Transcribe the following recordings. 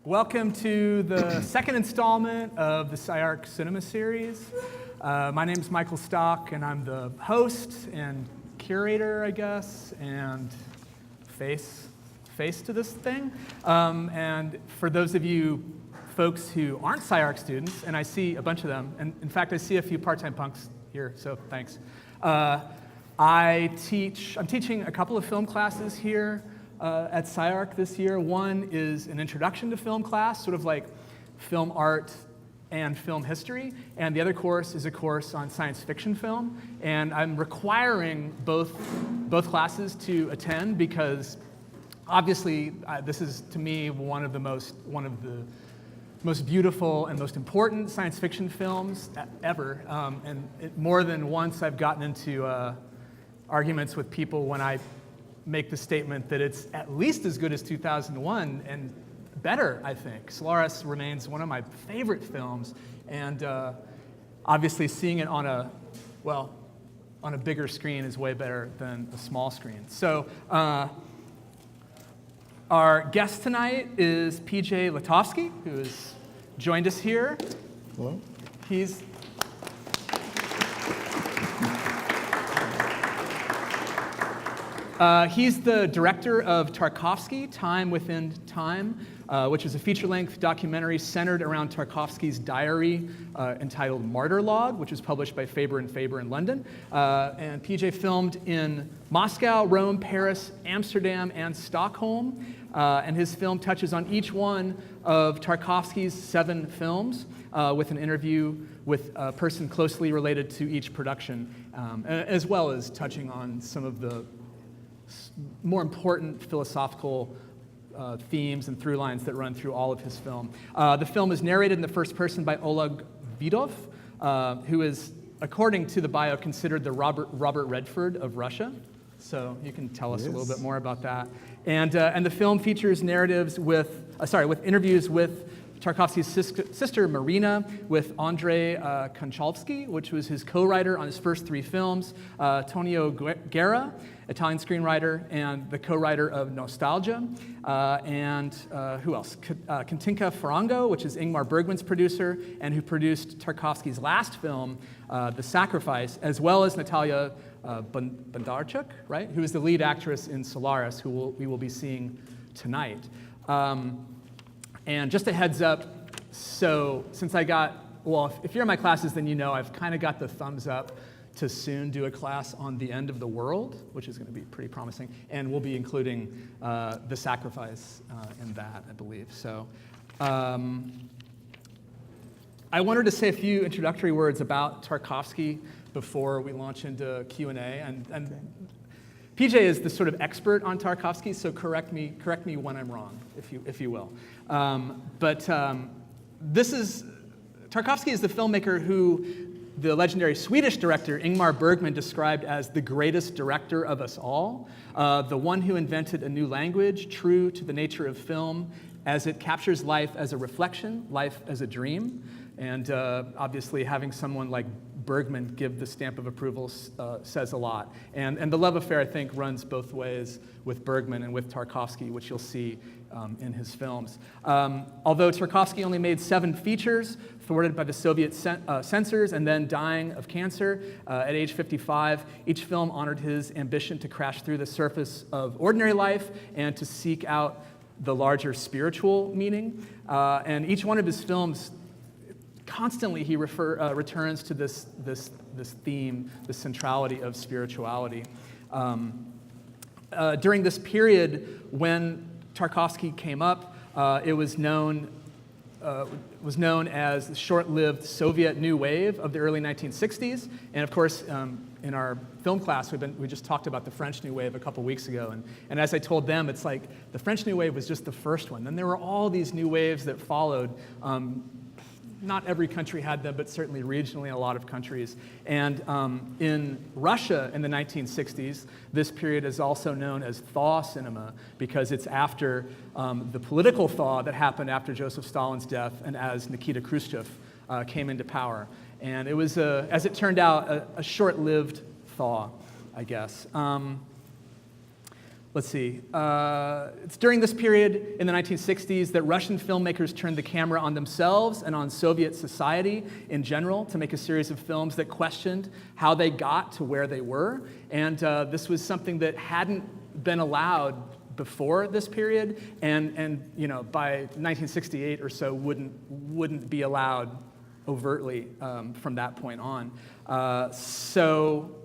Welcome to the second installment of the SCI-Arc cinema series. My name is Michael Stock, and I'm the host and curator, I guess, and face to this thing. And for those of you folks who aren't SCI-Arc students, and I see a bunch of them, and in fact, I see a few part-time punks here, so thanks. I'm teaching a couple of film classes here at SCI-Arc this year. One is an introduction to film class, sort of like film art and film history, and the other course is a course on science fiction film. And I'm requiring both classes to attend because obviously this is, to me, one of the most beautiful and most important science fiction films ever. More than once I've gotten into arguments with people when I make the statement that it's at least as good as 2001 and better, I think. Solaris remains one of my favorite films, and obviously seeing it on a bigger screen is way better than a small screen. So our guest tonight is PJ Letofsky, who has joined us here. Hello. He's the director of Tarkovsky, Time Within Time, which is a feature-length documentary centered around Tarkovsky's diary entitled Martyr Log, which was published by Faber and Faber in London. And PJ filmed in Moscow, Rome, Paris, Amsterdam, and Stockholm. And his film touches on each one of Tarkovsky's 7 films with an interview with a person closely related to each production, as well as touching on some of the more important philosophical themes and through lines that run through all of his film. The film is narrated in the first person by Oleg Vidov, who is, according to the bio, considered the Robert Redford of Russia. So you can tell us a little bit more about that. And the film features interviews with Tarkovsky's sister Marina, with Andrei Tarkovsky, which was his co-writer on his first 3 films, Tonio Guerra, Italian screenwriter, and the co-writer of Nostalgia, and who else? Katinka Farango, which is Ingmar Bergman's producer, and who produced Tarkovsky's last film, The Sacrifice, as well as Natalia Bondarchuk, right, who is the lead actress in Solaris, who we will be seeing tonight. And just a heads up, so since if you're in my classes, then you know I've kind of got the thumbs up to soon do a class on the end of the world, which is going to be pretty promising, and we'll be including The Sacrifice in that, I believe. So I wanted to say a few introductory words about Tarkovsky before we launch into Q&A, and PJ is the sort of expert on Tarkovsky, so correct me when I'm wrong, if you will. Tarkovsky is the filmmaker who the legendary Swedish director Ingmar Bergman described as the greatest director of us all, the one who invented a new language true to the nature of film as it captures life as a reflection, life as a dream. And obviously having someone like Bergman give the stamp of approval says a lot. And the love affair, I think, runs both ways with Bergman and with Tarkovsky, which you'll see in his films. Although Tarkovsky only made 7 features, thwarted by the Soviet censors and then dying of cancer at age 55, each film honored his ambition to crash through the surface of ordinary life and to seek out the larger spiritual meaning. And each one of his films, constantly he returns to this theme, the centrality of spirituality. During this period when Tarkovsky came up, it was known as the short-lived Soviet New Wave of the early 1960s. And of course, in our film class, we just talked about the French New Wave a couple weeks ago. And as I told them, it's like the French New Wave was just the first one. Then there were all these new waves that followed. Not every country had them, but certainly regionally a lot of countries. And in Russia in the 1960s, this period is also known as thaw cinema because it's after the political thaw that happened after Joseph Stalin's death and as Nikita Khrushchev came into power. And it was, as it turned out, a short-lived thaw, I guess. let's see. It's during this period in the 1960s that Russian filmmakers turned the camera on themselves and on Soviet society in general to make a series of films that questioned how they got to where they were. And this was something that hadn't been allowed before this period, and you know, by 1968 or so wouldn't be allowed overtly from that point on. So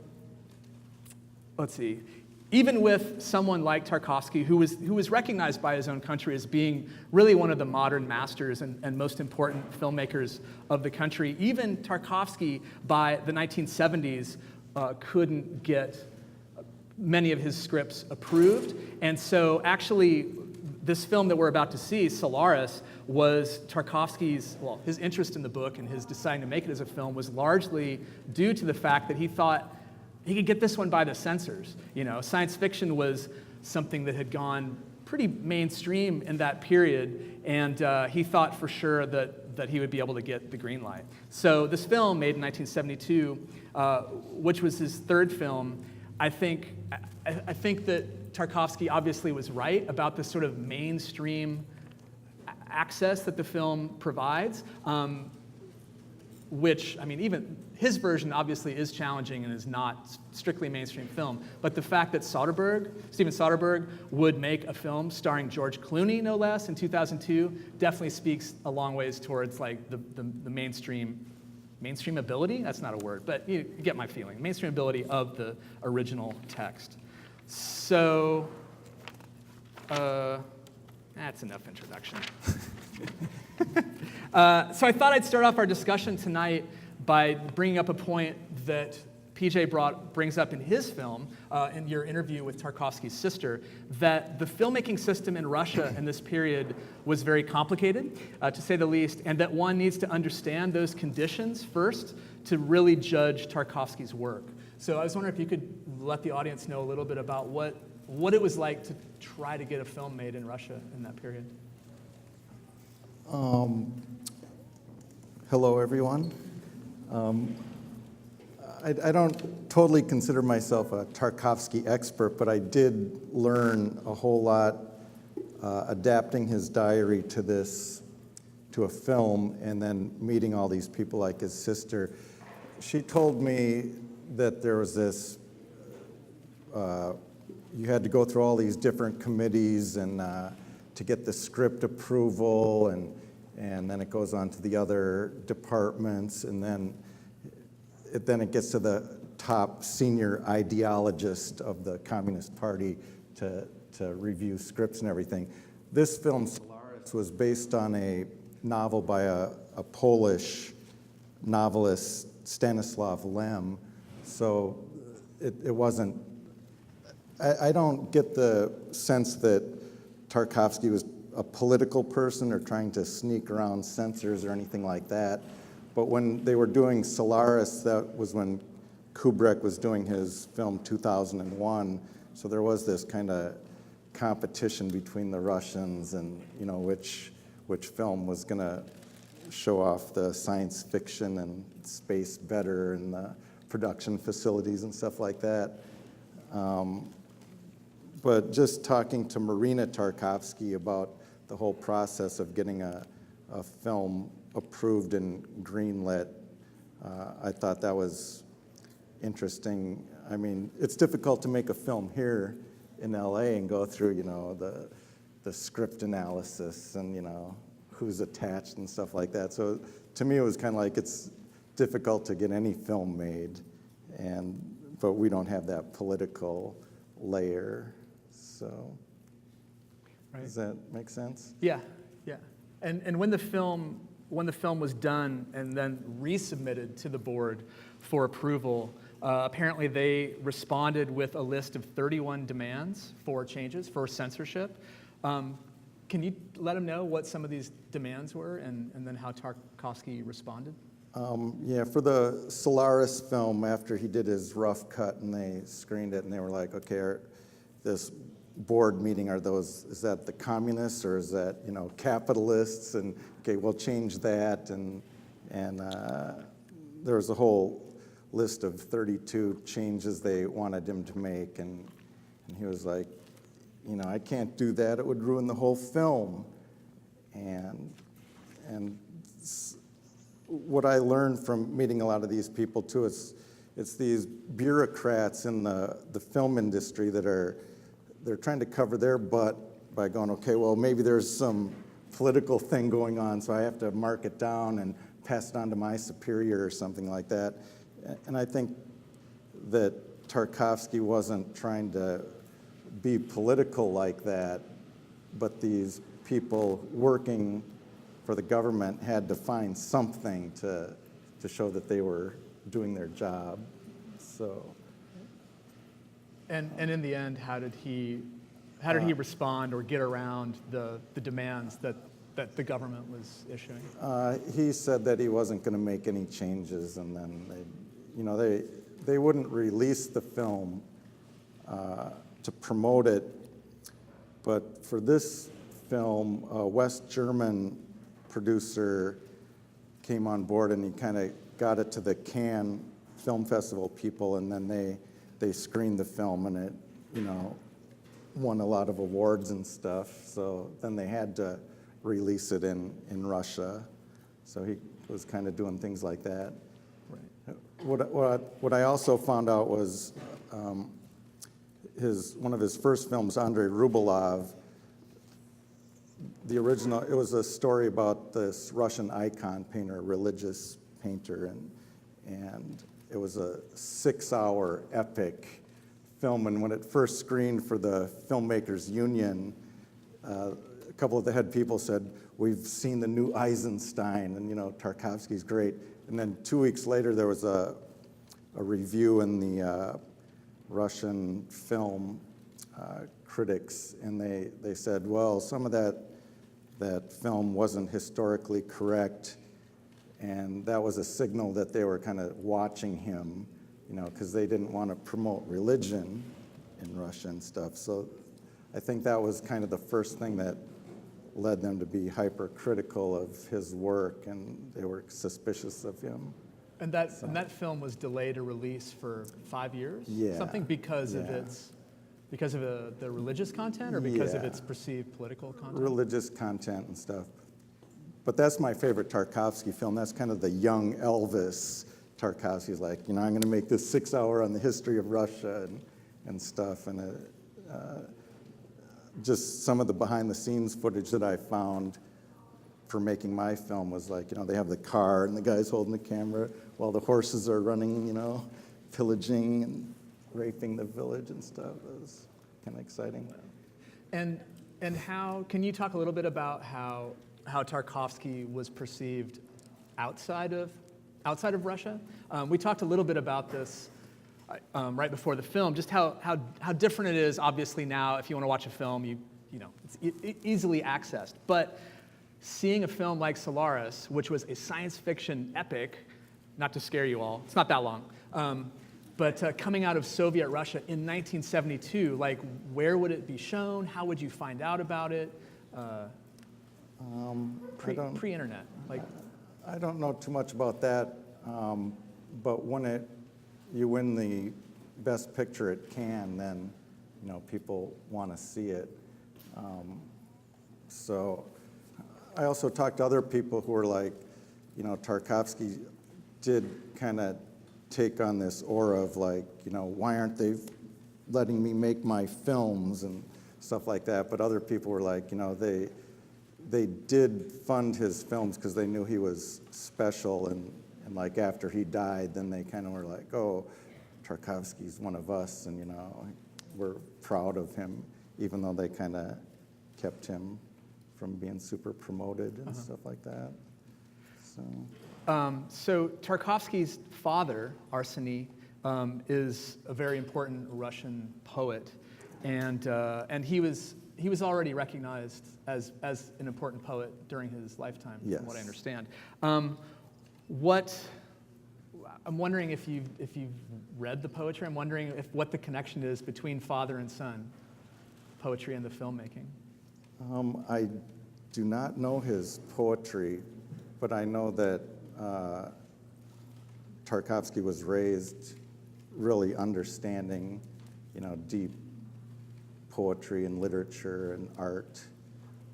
let's see. Even with someone like Tarkovsky, who was recognized by his own country as being really one of the modern masters and most important filmmakers of the country, even Tarkovsky by the 1970s couldn't get many of his scripts approved. And so actually, this film that we're about to see, Solaris, was Tarkovsky's, well, his interest in the book and his deciding to make it as a film was largely due to the fact that he thought he could get this one by the censors. You know, science fiction was something that had gone pretty mainstream in that period, and he thought for sure that he would be able to get the green light. So this film, made in 1972, which was his third film, I think that Tarkovsky obviously was right about this sort of mainstream access that the film provides, which, I mean, even his version obviously is challenging and is not strictly mainstream film, but the fact that Steven Soderbergh would make a film starring George Clooney, no less, in 2002, definitely speaks a long ways towards like the mainstream ability, that's not a word, but you get my feeling, mainstream ability of the original text. So, that's enough introduction. So I thought I'd start off our discussion tonight by bringing up a point that PJ brings up in his film, in your interview with Tarkovsky's sister, that the filmmaking system in Russia in this period was very complicated, to say the least, and that one needs to understand those conditions first to really judge Tarkovsky's work. So I was wondering if you could let the audience know a little bit about what it was like to try to get a film made in Russia in that period. Hello, everyone. I don't totally consider myself a Tarkovsky expert, but I did learn a whole lot adapting his diary to a film, and then meeting all these people like his sister. She told me that there was this, you had to go through all these different committees and to get the script approval, and then it goes on to the other departments, and then it gets to the top senior ideologist of the Communist Party to review scripts and everything. This film, Solaris, was based on a novel by a Polish novelist, Stanisław Lem. So it wasn't, I don't get the sense that Tarkovsky was a political person or trying to sneak around censors or anything like that. But when they were doing Solaris, that was when Kubrick was doing his film 2001. So there was this kind of competition between the Russians and, you know, which film was going to show off the science fiction and space better and the production facilities and stuff like that. But just talking to Marina Tarkovsky about the whole process of getting a film approved and greenlit, I thought that was interesting. I mean, it's difficult to make a film here in LA and go through, you know, the script analysis and, you know, who's attached and stuff like that. So to me, it was kind of like it's difficult to get any film made, but we don't have that political layer. So right. Does that make sense? Yeah. And when the film was done and then resubmitted to the board for approval, apparently they responded with a list of 31 demands for changes, for censorship. Can you let them know what some of these demands were and then how Tarkovsky responded? Yeah, for the Solaris film, after he did his rough cut and they screened it and they were like, okay, this board meeting, is that the communists or is that, you know, capitalists? And okay, we'll change that. And there was a whole list of 32 changes they wanted him to make, and he was like, I can't do that. It would ruin the whole film. And what I learned from meeting a lot of these people too, it's these bureaucrats in the film industry that they're trying to cover their butt by going, okay, well, maybe there's some political thing going on, so I have to mark it down and pass it on to my superior or something like that. And I think that Tarkovsky wasn't trying to be political like that, but these people working for the government had to find something to show that they were doing their job. So. And in the end, how did he respond or get around the demands that the government was issuing? He said that he wasn't going to make any changes, and then they wouldn't release the film to promote it. But for this film, a West German producer came on board, and he kind of got it to the Cannes Film Festival people, and then they screened the film, and it won a lot of awards and stuff. So then they had to release it in Russia. So he was kind of doing things like that. Right. What I also found out was one of his first films, Andrei Rublyov, the original, it was a story about this Russian icon painter, religious painter, and it was a 6-hour epic film. And when it first screened for the Filmmakers Union, a couple of the head people said, "We've seen the new Eisenstein, and Tarkovsky's great." And then 2 weeks later, there was a review in the Russian film critics, and they said, well, some of that film wasn't historically correct, and that was a signal that they were kind of watching him, because they didn't want to promote religion in Russia and stuff. So I think that was kind of the first thing that led them to be hypercritical of his work, and they were suspicious of him. And that film was delayed a release for 5 years? Yeah. Something because of the religious content, or because of its perceived political content? Religious content and stuff. But that's my favorite Tarkovsky film. That's kind of the young Elvis. Tarkovsky's like, I'm going to make this 6-hour on the history of Russia and stuff. And just some of the behind-the-scenes footage that I found for making my film was like, they have the car and the guy's holding the camera while the horses are running, pillaging and raping the village and stuff. It was kind of exciting. And how, can you talk a little bit about how Tarkovsky was perceived outside of Russia? We talked a little bit about this right before the film, just how different it is. Obviously now, if you want to watch a film, it's easily accessed. But seeing a film like Solaris, which was a science fiction epic, not to scare you all, it's not that long, but coming out of Soviet Russia in 1972, like, where would it be shown? How would you find out about it? Pre-internet, like. I don't know too much about that, but when you win the Best Picture at Cannes, then people want to see it. So I also talked to other people who were like, Tarkovsky did kind of take on this aura of like, why aren't they letting me make my films and stuff like that? But other people were like, they did fund his films because they knew he was special, and like after he died, then they kind of were like, oh, Tarkovsky's one of us, and we're proud of him, even though they kind of kept him from being super promoted and stuff like that. So Tarkovsky's father, Arseny, is a very important Russian poet, and he was already recognized as an important poet during his lifetime, yes, from what I understand. I'm wondering if you've read the poetry. I'm wondering what the connection is between father and son, poetry and the filmmaking. I do not know his poetry, but I know that Tarkovsky was raised really understanding, deep poetry and literature and art,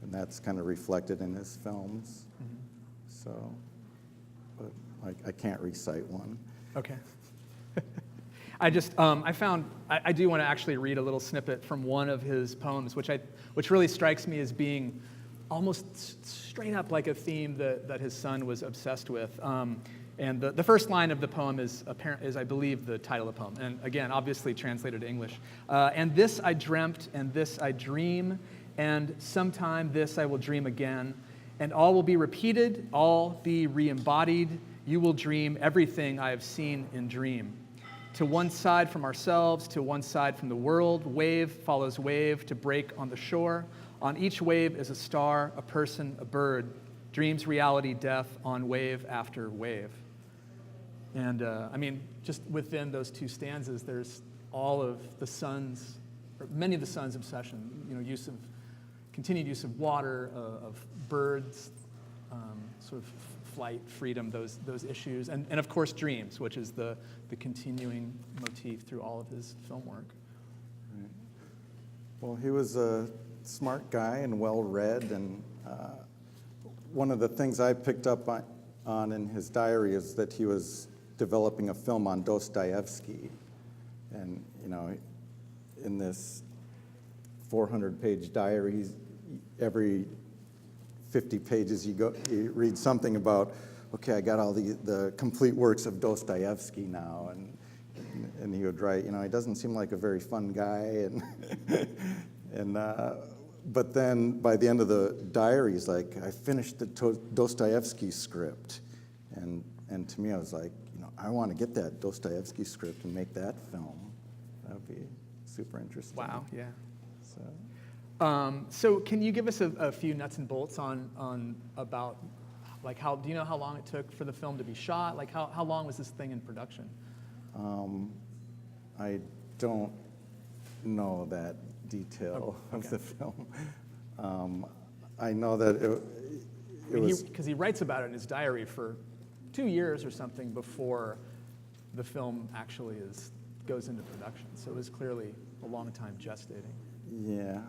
and that's kind of reflected in his films. So, but I can't recite one. Okay. I do want to actually read a little snippet from one of his poems, which really strikes me as being almost straight up like a theme that his son was obsessed with. And the first line of the poem is, I believe, the title of the poem. And again, obviously translated to English. And this I dreamt, and this I dream, and sometime this I will dream again. And all will be repeated, all be re-embodied. You will dream everything I have seen in dream. To one side from ourselves, to one side from the world, wave follows wave to break on the shore. On each wave is a star, a person, a bird. Dreams, reality, death on wave after wave. And I mean, just within those two stanzas, there's all of the son's, or many of the son's obsession, continued use of water, of birds, sort of flight, freedom, those issues, and of course dreams, which is the continuing motif through all of his film work. Right. Well, he was a smart guy and well-read, and one of the things I picked up on in his diary is that he was developing a film on Dostoevsky, and in this 400-page diary, every 50 pages you read something about, okay, I got all the complete works of Dostoevsky now, and he would write, he doesn't seem like a very fun guy, and but then by the end of the diary, he's like, I finished the Dostoevsky script, and to me I was like, I want to get that Dostoevsky script and make that film. That would be super interesting. Wow, yeah. So, so can you give us a few nuts and bolts on about, like, do you know how long it took for the film to be shot? Like, how long was this thing in production? I don't know that detail of the film. I know that it was... Because he writes about it in his diary for 2 years or something before the film actually goes into production. So it was clearly a long time gestating. Yeah.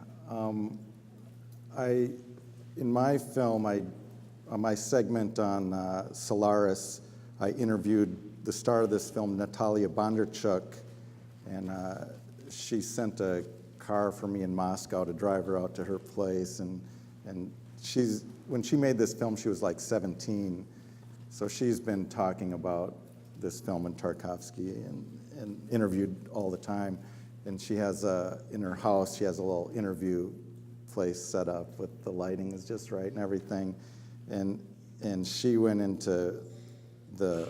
In my film, on my segment on Solaris, I interviewed the star of this film, Natalia Bondarchuk, and she sent a car for me in Moscow to drive her out to her place, and when she made this film, she was like 17, so she's been talking about this film and Tarkovsky and interviewed all the time. And she has in her house, she has a little interview place set up with the lighting is just right and everything. And she went into the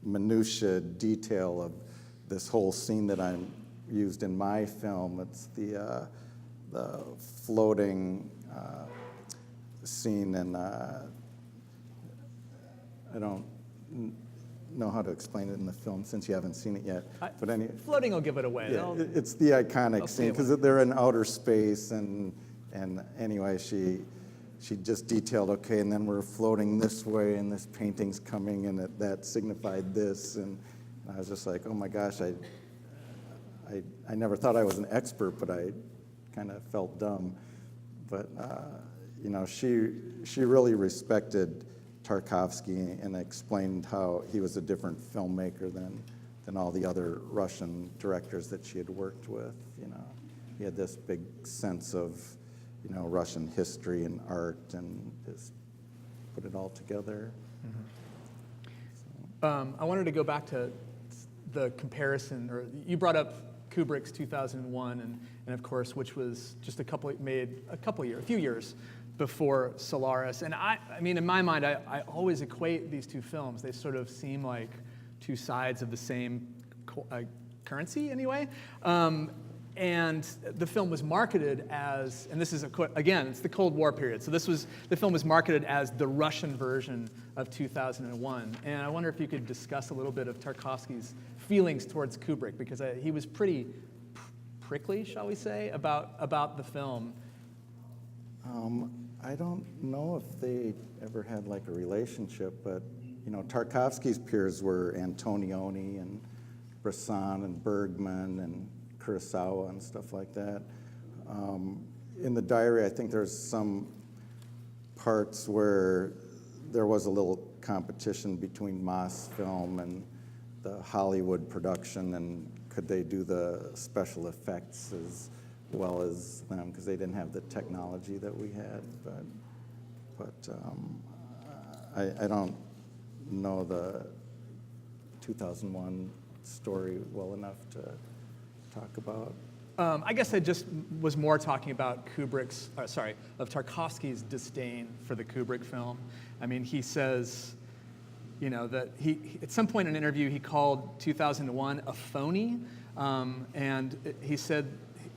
minutia detail of this whole scene that I used in my film. It's the floating scene, and I don't know how to explain it in the film since you haven't seen it yet. But floating will give it away. Yeah, it's the iconic scene because they're in outer space, and anyway, she just detailed, okay, and then we're floating this way, and this painting's coming, and that signified this, and I was just like, oh my gosh, I never thought I was an expert, but I kind of felt dumb. But she really respected Tarkovsky and explained how he was a different filmmaker than all the other Russian directors that she had worked with. He had this big sense of Russian history and art, and just put it all together. Mm-hmm. I wanted to go back to the comparison, or you brought up Kubrick's 2001, and of course, which was just a few years before Solaris. And I mean, in my mind, I always equate these two films. They sort of seem like two sides of the same currency, anyway. And the film was marketed as, and this is, again, it's the Cold War period. So the film was marketed as the Russian version of 2001. And I wonder if you could discuss a little bit of Tarkovsky's feelings towards Kubrick, because he was pretty prickly, shall we say, about the film. I don't know if they ever had like a relationship, but Tarkovsky's peers were Antonioni and Bresson and Bergman and Kurosawa and stuff like that. In the diary, I think there's some parts where there was a little competition between Mosfilm and the Hollywood production, and could they do the special effects as well as them, because they didn't have the technology that we had. But I don't know the 2001 story well enough to talk about. I guess I just was more talking about Tarkovsky's disdain for the Kubrick film. I mean, he says, that he at some point in an interview he called 2001 a phony, and he said,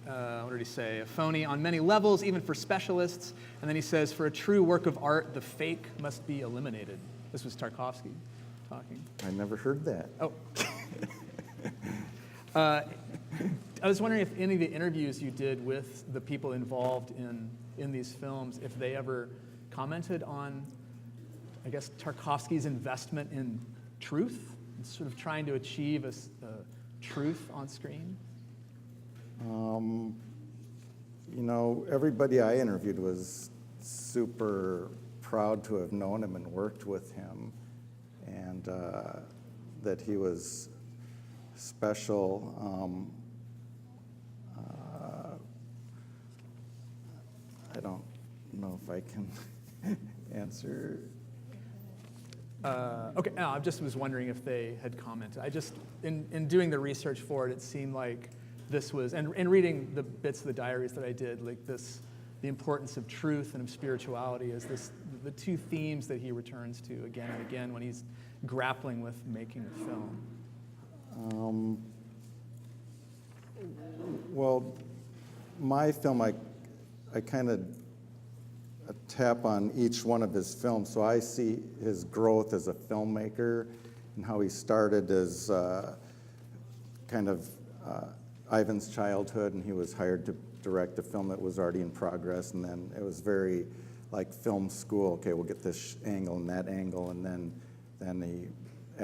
what did he say? A phony on many levels, even for specialists. And then he says, for a true work of art, the fake must be eliminated. This was Tarkovsky talking. I never heard that. Oh. I was wondering if any of the interviews you did with the people involved in these films, if they ever commented on, I guess, Tarkovsky's investment in truth, and sort of trying to achieve a truth on screen. Everybody I interviewed was super proud to have known him and worked with him, and that he was special. I don't know if I can answer. Okay, no, I just was wondering if they had commented. I just, in doing the research for it, it seemed like this was, and in reading the bits of the diaries that I did, like this, the importance of truth and of spirituality is the two themes that he returns to again and again when he's grappling with making a film. Well, my film, I kind of tap on each one of his films, so I see his growth as a filmmaker and how he started as kind of Ivan's childhood, and he was hired to direct a film that was already in progress, and then it was very like film school. Okay, we'll get this angle and that angle, and then he,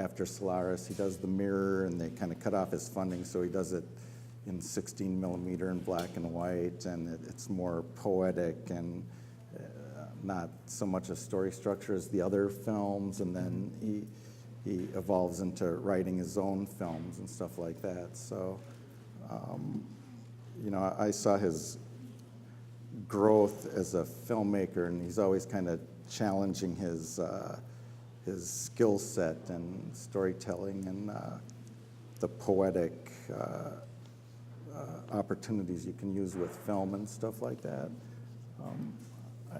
after Solaris, he does The Mirror, and they kind of cut off his funding, so he does it in 16 millimeter in black and white, and it's more poetic and not so much a story structure as the other films, and then he evolves into writing his own films and stuff like that. So, I saw his growth as a filmmaker, and he's always kind of challenging his skill set and storytelling and the poetic opportunities you can use with film and stuff like that.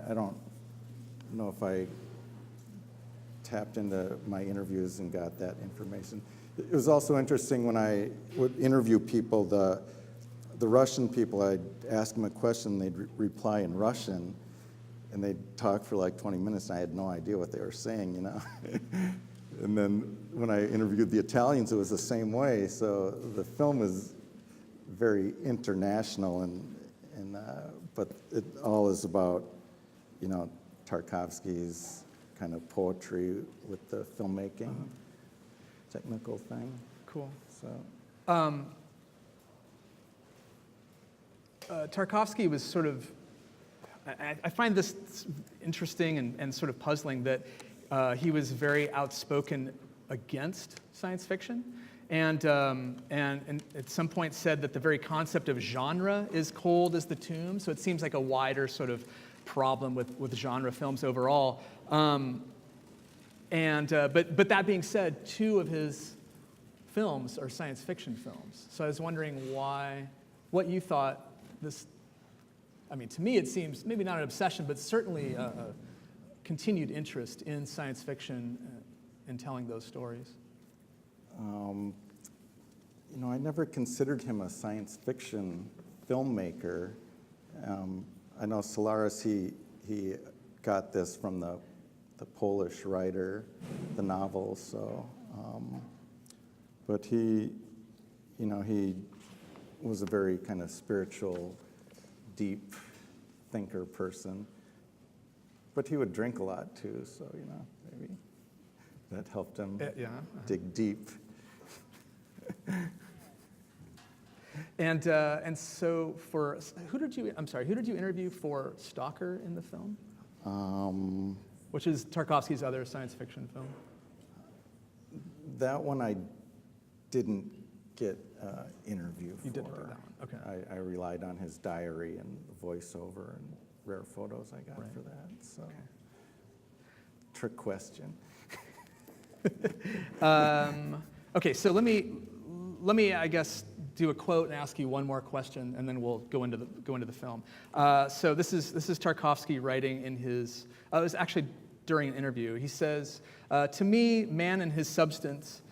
I don't know if I tapped into my interviews and got that information. It was also interesting when I would interview people, the Russian people, I'd ask them a question, they'd reply in Russian, and they'd talk for like 20 minutes, and I had no idea what they were saying, And then when I interviewed the Italians, it was the same way. So the film is very international, but it all is about, Tarkovsky's kind of poetry with the filmmaking technical thing. Cool. So. Tarkovsky was sort of, I find this interesting and sort of puzzling that he was very outspoken against science fiction, and at some point said that the very concept of genre is cold as the tomb. So it seems like a wider sort of problem with genre films overall. But that being said, two of his films are science fiction films. So I was wondering what you thought this. I mean, to me, it seems maybe not an obsession, but certainly a continued interest in science fiction and telling those stories. I never considered him a science fiction filmmaker. I know Solaris, he got this from the Polish writer, the novel, so, but he was a very kind of spiritual, deep thinker person, but he would drink a lot too, so, maybe that helped him dig deep. And so who did you interview for Stalker in the film? Which is Tarkovsky's other science fiction film. That one I didn't get interview for. You didn't do that one, okay. I relied on his diary and voiceover and rare photos I got for that, so. Okay. Trick question. Okay, so let me, I guess, do a quote and ask you one more question, and then we'll go into the film. So this is Tarkovsky writing in his. It was actually during an interview. He says, "To me, man and his substance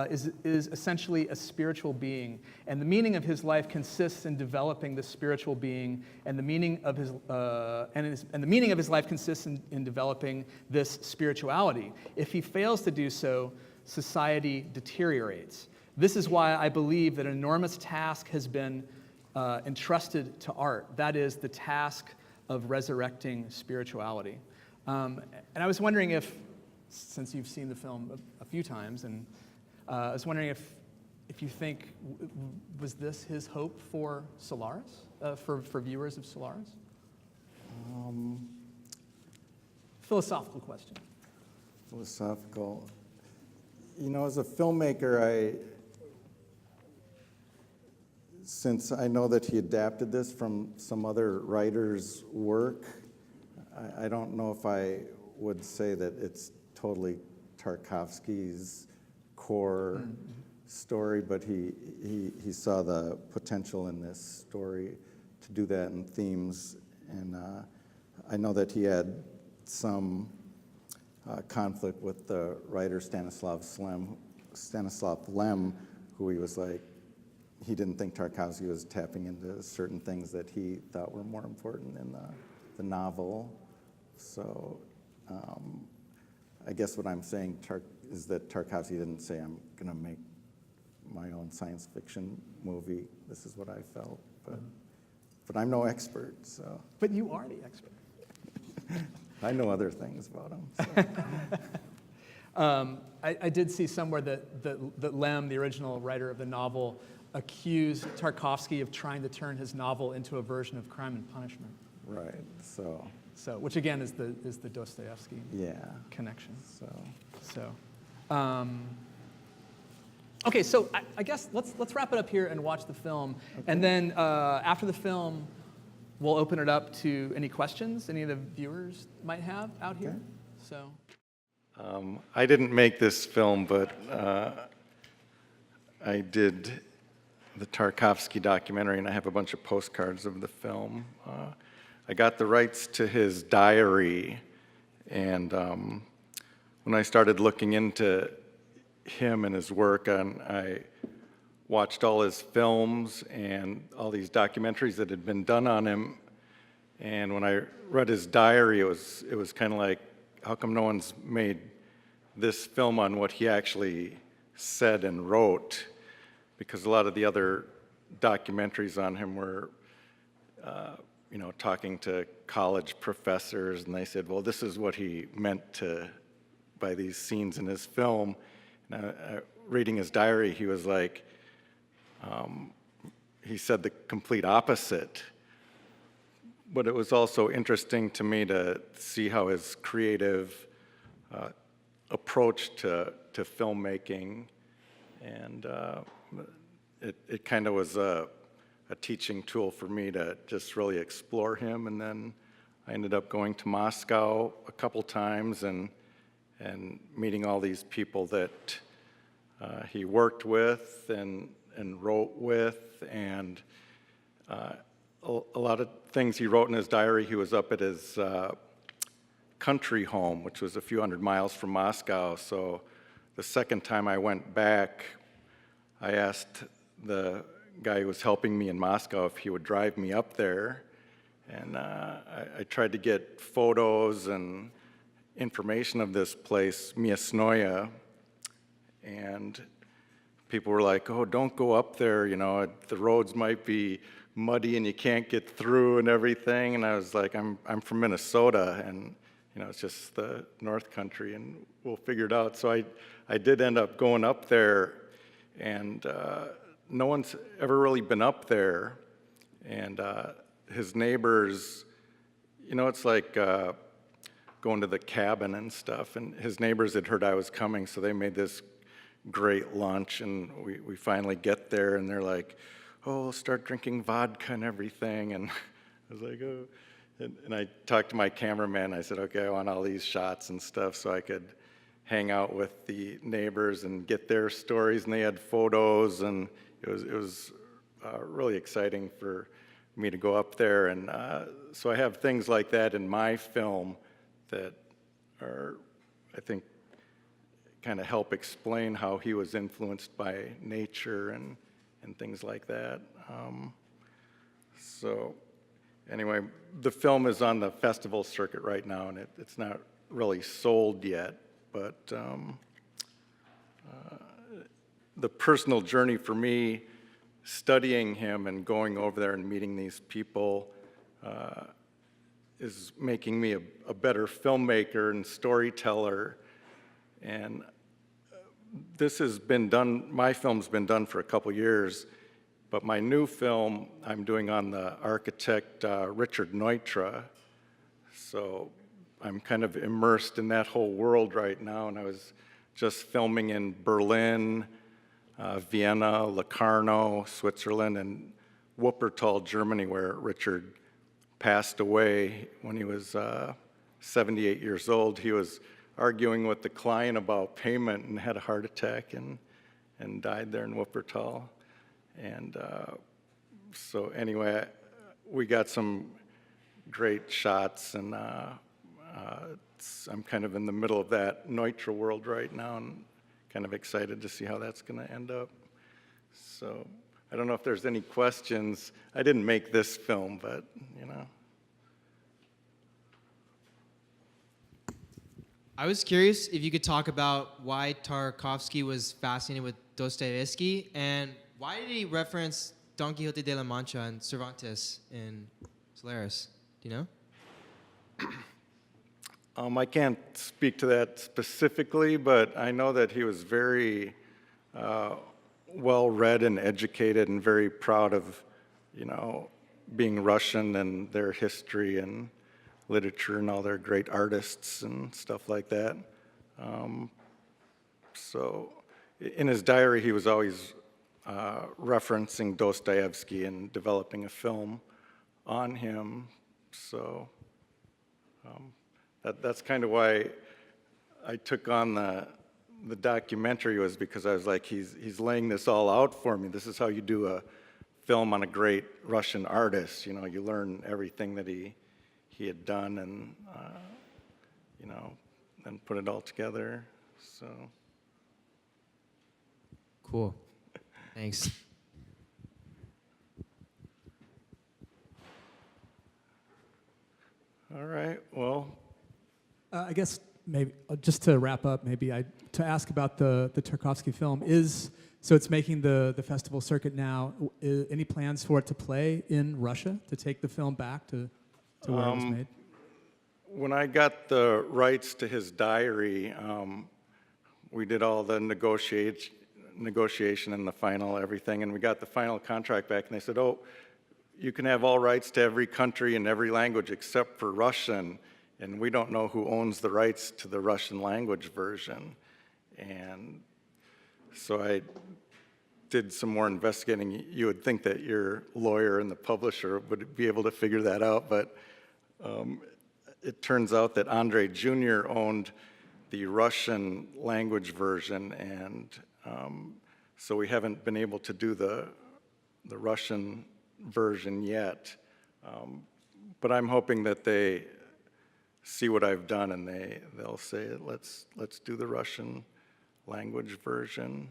is essentially a spiritual being, and the meaning of his life consists in developing this spiritual being, and the meaning of his life consists in developing this spirituality. If he fails to do so, society deteriorates. This is why I believe that an enormous task has been entrusted to art. That is the task of resurrecting spirituality." And I was wondering if, since you've seen the film a few times, and I was wondering if you think, was this his hope for Solaris, for viewers of Solaris? Philosophical question. Philosophical. You know, as a filmmaker, since I know that he adapted this from some other writer's work, I don't know if I would say that it's totally Tarkovsky's core story, but he saw the potential in this story to do that in themes, and I know that he had some conflict with the writer Stanisław Lem, who he was like, he didn't think Tarkovsky was tapping into certain things that he thought were more important in the novel. So I guess what I'm saying is that Tarkovsky didn't say, I'm going to make my own science fiction movie. This is what I felt, but I'm no expert, so. But you are the expert. I know other things about him. So. I did see somewhere that Lem, the original writer of the novel, accused Tarkovsky of trying to turn his novel into a version of Crime and Punishment. Right. So which again is the Dostoevsky connection. Okay, so I guess let's wrap it up here and watch the film, and then after the film, we'll open it up to any questions any of the viewers might have out here. So. I didn't make this film, but I did the Tarkovsky documentary, and I have a bunch of postcards of the film. I got the rights to his diary, and when I started looking into him and his work, I watched all his films and all these documentaries that had been done on him, and when I read his diary, it was kind of like, how come no one's made this film on what he actually said and wrote? Because a lot of the other documentaries on him were, talking to college professors, and they said, well, this is what he meant by these scenes in his film. And reading his diary, he was like, he said the complete opposite. But it was also interesting to me to see how his creative approach to filmmaking, and it kind of was a teaching tool for me to just really explore him. And then I ended up going to Moscow a couple times and meeting all these people that he worked with and wrote with, and a lot of things he wrote in his diary. He was up at his country home, which was a few hundred miles from Moscow. So the second time I went back, I asked the guy who was helping me in Moscow if he would drive me up there. And I tried to get photos and information of this place, Miasnoye, and people were like, oh, don't go up there, the roads might be muddy and you can't get through and everything. And I was like, I'm from Minnesota, and it's just the North Country, and we'll figure it out. So I did end up going up there, and no one's ever really been up there, and his neighbors, you know, it's like going to the cabin and stuff, and his neighbors had heard I was coming, so they made this great lunch, and we finally get there, and they're like, oh, we'll start drinking vodka and everything, and I was like, oh, and I talked to my cameraman, I said, okay, I want all these shots and stuff so I could hang out with the neighbors and get their stories, and they had photos, and it was really exciting for me to go up there, and so I have things like that in my film that are, I think, kind of help explain how he was influenced by nature and things like that. So anyway, the film is on the festival circuit right now, and it's not really sold yet, but the personal journey for me, studying him and going over there and meeting these people is making me a better filmmaker and storyteller. And this has been done, my film's been done for a couple years, but my new film I'm doing on the architect Richard Neutra. So I'm kind of immersed in that whole world right now, and I was just filming in Berlin, Vienna, Locarno, Switzerland, and Wuppertal, Germany, where Richard passed away when he was 78 years old. He was arguing with the client about payment and had a heart attack and died there in Wuppertal. And so anyway, we got some great shots, and I'm kind of in the middle of that Neutra world right now, and kind of excited to see how that's going to end up. So I don't know if there's any questions. I didn't make this film, but, you know. I was curious if you could talk about why Tarkovsky was fascinated with Dostoevsky, and why did he reference Don Quixote de la Mancha and Cervantes in Solaris? Do you know? I can't speak to that specifically, but I know that he was very well-read and educated and very proud of, you know, being Russian and their history and literature and all their great artists and stuff like that. So in his diary, he was always referencing Dostoevsky and developing a film on him. So that's kind of why I took on the documentary, was because I was like, he's laying this all out for me. This is how you do a film on a great Russian artist. You know, you learn everything that he had done, and you know, then put it all together. So Cool. Thanks. all right, well, I guess maybe just to wrap up, to ask about the Tarkovsky film so it's making the festival circuit now. Any plans for it to play in Russia, to take the film back to where it was made? when I got the rights to his diary, we did all the negotiation and the final everything, and we got the final contract back, and they said, oh, you can have all rights to every country and every language except for Russian, and we don't know who owns the rights to the Russian language version. And so I did some more investigating. You would think that your lawyer and the publisher would be able to figure that out, but it turns out that Andrei Jr. owned the Russian language version, and so we haven't been able to do the Russian version yet. But I'm hoping that they see what I've done and they'll say, let's do the Russian language version.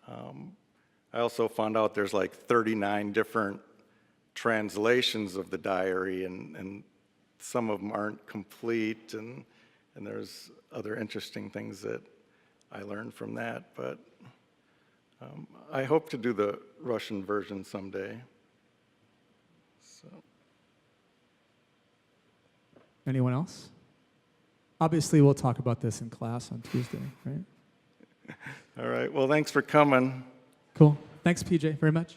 I also found out there's like 39 different translations of the diary, and some of them aren't complete, and there's other interesting things that I learned from that. But I hope to do the Russian version someday. So. Anyone else? Obviously, we'll talk about this in class on Tuesday, right? All right, well, thanks for coming. Cool. Thanks, PJ, very much.